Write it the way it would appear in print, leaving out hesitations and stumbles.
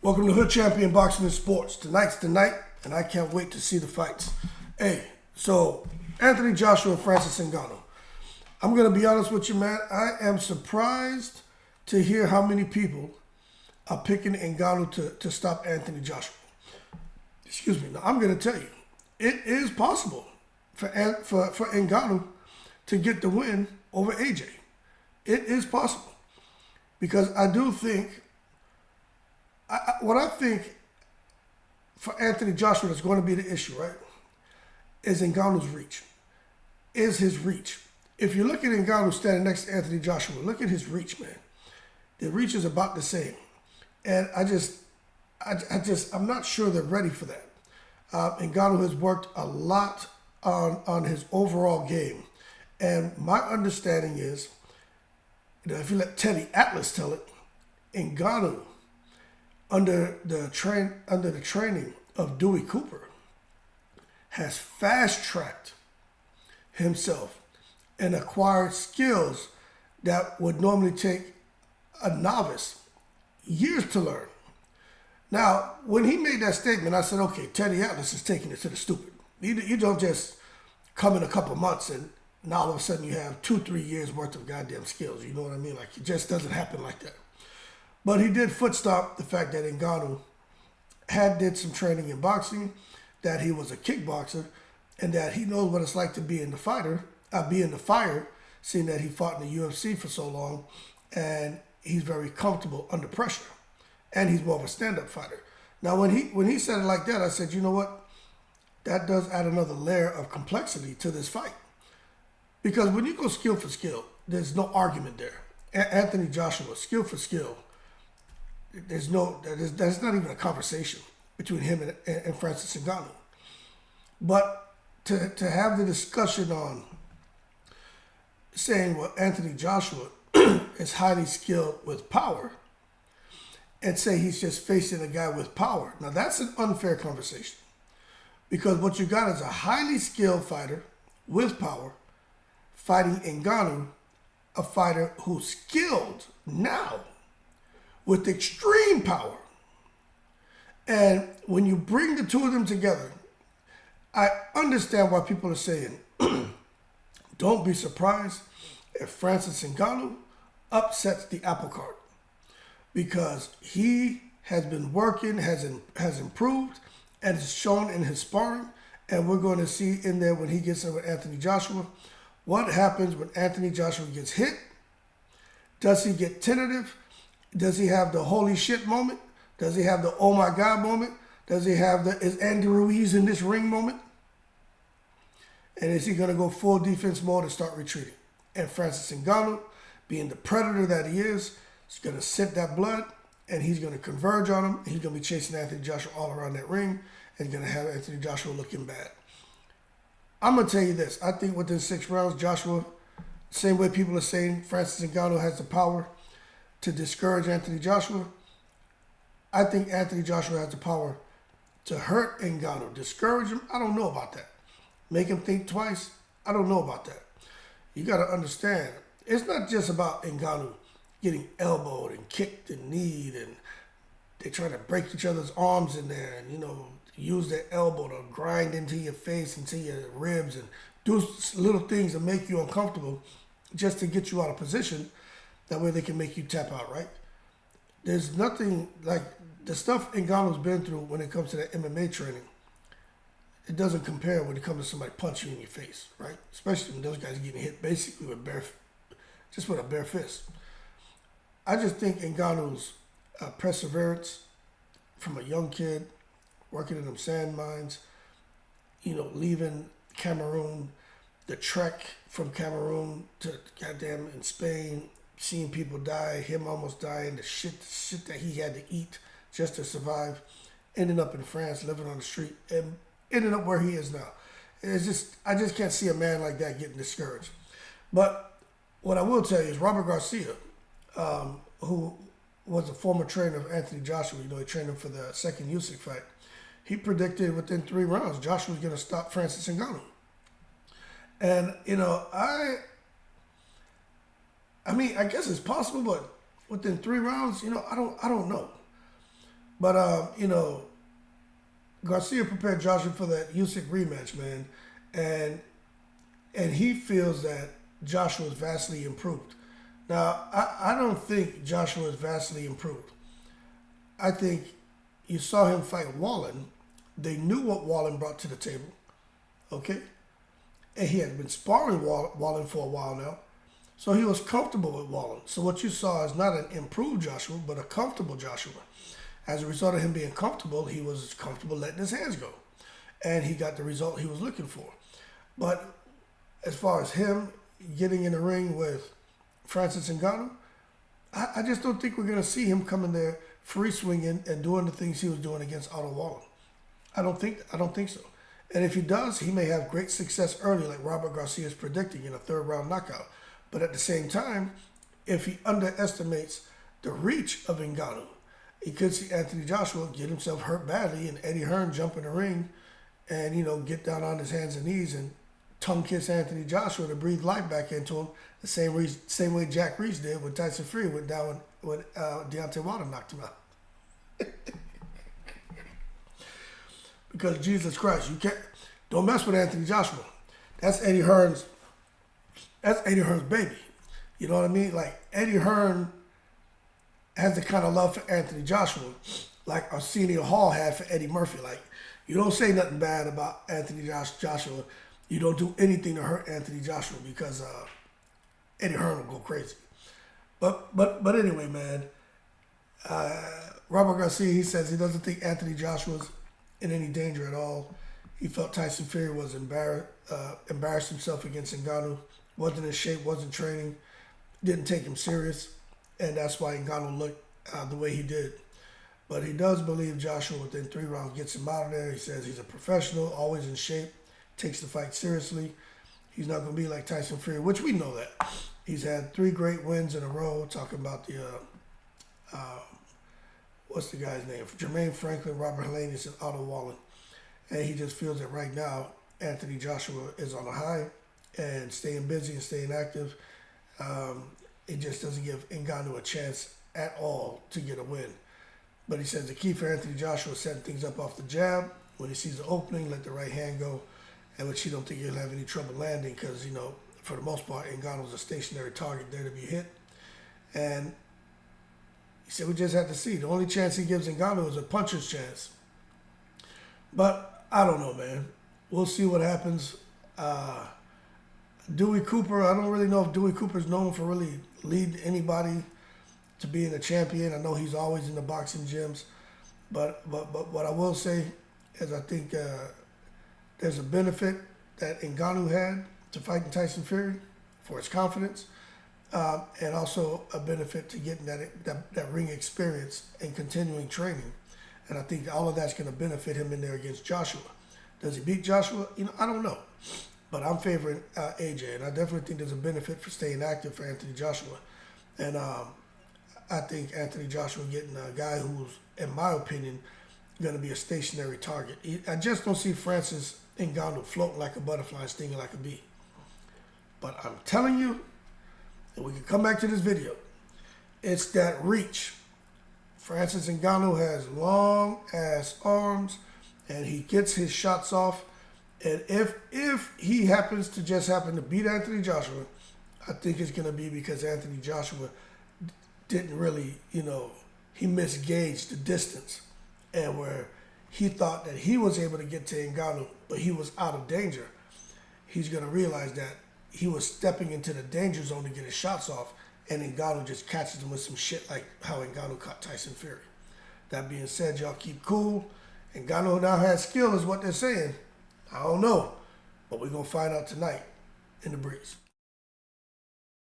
Welcome to Hood Champion Boxing and Sports. Tonight's the night, and I can't wait to see the fights. Hey, so Anthony Joshua and Francis Ngannou. I'm going to be honest with you, man. I am surprised to hear how many people are picking Ngannou to stop Anthony Joshua. Excuse me. Now, I'm going to tell you, it is possible for Ngannou to get the win over AJ. It is possible. Because I do think, what I think for Anthony Joshua is going to be the issue, right, is Ngannou's reach. Is his reach. If you look at Ngannou standing next to Anthony Joshua, look at his reach, man. The reach is about the same. And I'm not sure they're ready for that. Ngannou has worked a lot on his overall game. And my understanding is, if you let Teddy Atlas tell it, Ngannou, under the training of Dewey Cooper, has fast-tracked himself and acquired skills that would normally take a novice years to learn. Now, when he made that statement, I said, okay, Teddy Atlas is taking it to the stupid. You don't just come in a couple months and now all of a sudden you have 2-3 years worth of goddamn skills. You know what I mean? Like, it just doesn't happen like that. But he did footstop the fact that Ngannou did some training in boxing, that he was a kickboxer, and that he knows what it's like to be in the fire, seeing that he fought in the UFC for so long, and he's very comfortable under pressure, and he's more of a stand-up fighter. Now, when he said it like that, I said, you know what? That does add another layer of complexity to this fight. Because when you go skill for skill, there's no argument there. Anthony Joshua, skill for skill, there's not even a conversation between him and Francis Ngannou. But to have the discussion on saying, well, Anthony Joshua is highly skilled with power, and say he's just facing a guy with power. Now, that's an unfair conversation. Because what you got is a highly skilled fighter with power fighting Ngannou, a fighter who's skilled now with extreme power. And when you bring the two of them together, I understand why people are saying, don't be surprised if Francis Ngannou upsets the apple cart. Because he has been working, has improved, and is shown in his sparring. And we're going to see in there when he gets in with Anthony Joshua, what happens when Anthony Joshua gets hit. Does he get tentative? Does he have the holy shit moment? Does he have the oh my God moment? Does he have the is Andy Ruiz in this ring moment? And is he going to go full defense mode and start retreating? And Francis Ngannou, being the predator that he is going to sip that blood, and he's going to converge on him. He's going to be chasing Anthony Joshua all around that ring, and going to have Anthony Joshua looking bad. I'm going to tell you this. I think within 6 rounds, Joshua, same way people are saying Francis Ngannou has the power to discourage Anthony Joshua, I think Anthony Joshua has the power to hurt Ngannou. Discourage him? I don't know about that. Make him think twice? I don't know about that. You got to understand, it's not just about Ngannou getting elbowed and kicked and kneed, and they try to break each other's arms in there and, use their elbow to grind into your face, into your ribs, and do little things that make you uncomfortable just to get you out of position. That way they can make you tap out, right? There's nothing like the stuff Ngannou's been through when it comes to that MMA training. It doesn't compare when it comes to somebody punching you in your face, right? Especially when those guys are getting hit basically with a bare fist. I just think Ngannou's perseverance from a young kid, working in them sand mines, leaving Cameroon, the trek from Cameroon to goddamn in Spain, seeing people die, him almost dying, the shit that he had to eat just to survive, ending up in France, living on the street, and ending up where he is now. I just can't see a man like that getting discouraged. But what I will tell you is Robert Garcia, who was a former trainer of Anthony Joshua, he trained him for the second Usyk fight, he predicted within 3 rounds Joshua was going to stop Francis Ngannou. And, I guess it's possible, but within 3 rounds, I don't know. But Garcia prepared Joshua for that Usyk rematch, man, and he feels that Joshua is vastly improved. Now, I don't think Joshua is vastly improved. I think you saw him fight Wallen. They knew what Wallen brought to the table, okay? And he had been sparring Wallen for a while now. So he was comfortable with Wallen. So what you saw is not an improved Joshua, but a comfortable Joshua. As a result of him being comfortable, he was comfortable letting his hands go. And he got the result he was looking for. But as far as him getting in the ring with Francis Ngannou, I just don't think we're going to see him coming there free swinging and doing the things he was doing against Otto Wallen. I don't think so. And if he does, he may have great success early, like Robert Garcia is predicting, in a third-round knockout. But at the same time, if he underestimates the reach of Ngannou, he could see Anthony Joshua get himself hurt badly and Eddie Hearn jump in the ring and, get down on his hands and knees and tongue kiss Anthony Joshua to breathe life back into him, the same way Jack Reese did when Tyson Fury went down when Deontay Wilder knocked him out. Because Jesus Christ, don't mess with Anthony Joshua. That's Eddie Hearn's baby. You know what I mean? Like, Eddie Hearn has the kind of love for Anthony Joshua like Arsenio Hall had for Eddie Murphy. Like, you don't say nothing bad about Anthony Joshua. You don't do anything to hurt Anthony Joshua because Eddie Hearn will go crazy. But anyway, man, Robert Garcia, he says he doesn't think Anthony Joshua's in any danger at all. He felt Tyson Fury was embarrassed himself against Ngannou, wasn't in shape, wasn't training, didn't take him serious, and that's why Ngannou looked the way he did. But he does believe Joshua within 3 rounds gets him out of there. He says he's a professional, always in shape, takes the fight seriously. He's not going to be like Tyson Fury, which we know that. He's had 3 great wins in a row, talking about the, what's the guy's name? Jermaine Franklin, Robert Helenius, and Otto Wallen. And he just feels that right now, Anthony Joshua is on a high and staying busy and staying active. It just doesn't give Ngannou a chance at all to get a win. But he says the key for Anthony Joshua is setting things up off the jab. When he sees the opening, let the right hand go, and which he don't think he'll have any trouble landing because, for the most part, Ngannou's a stationary target there to be hit. And he said we just have to see. The only chance he gives Ngannou is a puncher's chance. But I don't know, man. We'll see what happens. Dewey Cooper, I don't really know if Dewey Cooper's known for really leading anybody to being a champion. I know he's always in the boxing gyms. But what I will say is I think there's a benefit that Ngannou had to fighting Tyson Fury for his confidence, and also a benefit to getting that ring experience and continuing training. And I think all of that's going to benefit him in there against Joshua. Does he beat Joshua? I don't know. But I'm favoring AJ, and I definitely think there's a benefit for staying active for Anthony Joshua. And I think Anthony Joshua getting a guy who's, in my opinion, going to be a stationary target. I just don't see Francis Ngannou floating like a butterfly and stinging like a bee. But I'm telling you, and we can come back to this video, it's that reach. Francis Ngannou has long-ass arms, and he gets his shots off. And if he happens to beat Anthony Joshua, I think it's going to be because Anthony Joshua didn't really, he misgauged the distance. And where he thought that he was able to get to Ngannou, but he was out of danger, he's going to realize that he was stepping into the danger zone to get his shots off, and Ngannou just catches him with some shit like how Ngannou caught Tyson Fury. That being said, y'all keep cool. Ngannou now has skill is what they're saying. I don't know, but we're going to find out tonight in the breeze.